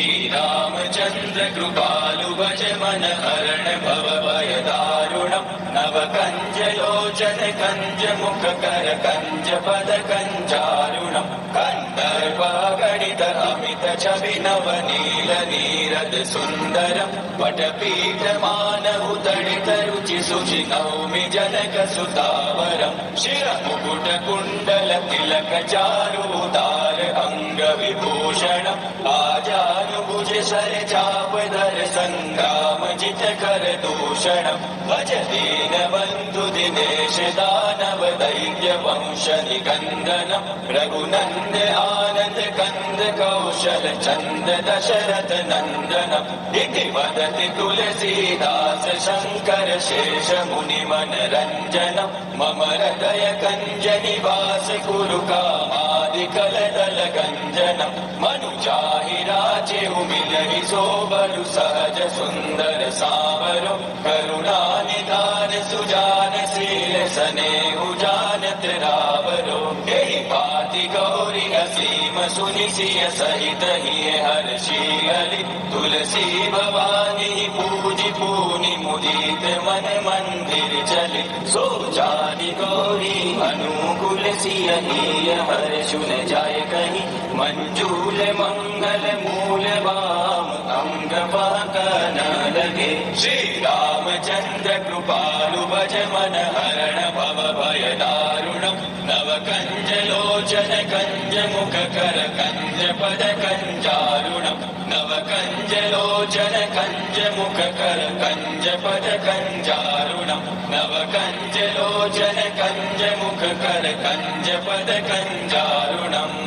श्रीरामचन्द्र कृपालु भज मन हरण भव भय दारुणम् नव कञ्ज लोचन कञ्ज मुख कर कञ्ज पद कञ्जारुणम् कन्दर्प गणित अमित छवि नव नील नीरद सुन्दरम् वटपीठ मानव तडित रुचि सुचि नौमि जनक सुतावरम् शिर मुकुट कुण्डल तिलक चारुदार अंग विभूषणम् आजानुभुज सर चाप धर संग्राम जित कर दूषणम् भज दीन बन्धु दिनेश दानव दैत्य वंश निकन्दनम् रघुनन्द आनन्द कन्द कौशल चन्द दशरथ नन्दनम् इति वदति तुलसीदास शङ्कर शेष मुनि मनरञ्जनम् मम हृदय कञ्ज निवास कुरु कामादिकलदल गञ्जनम् मनुजाहि राजे मिलहि सोबरु सहज सुन्दर सावरो करुणा निधान सुजान शील स्नेहु जानत रावरो एहि पाति गौरी असीम सुनि सिय सहित हिय हर्षि हरि तुलसी भवानी पूजि पूनि मुदित मन मंदिर चले सो जानि गौरी अनुकूल सिय हिय हर्षुन जाय कहि मंजूल मंगल मूल वाम अंग पहकन लगे श्री रामचंद्र कृपालु भज मन हरण भव भय दारुणम् नव कंज लोचन कंज मुख कर कंज पद कंजारुणम् नव कंज लोचन कंज मुख कर कंज पद कंजारुणम् नव कंज लोचन कंज मुख कर कंज पद कंजारुणम्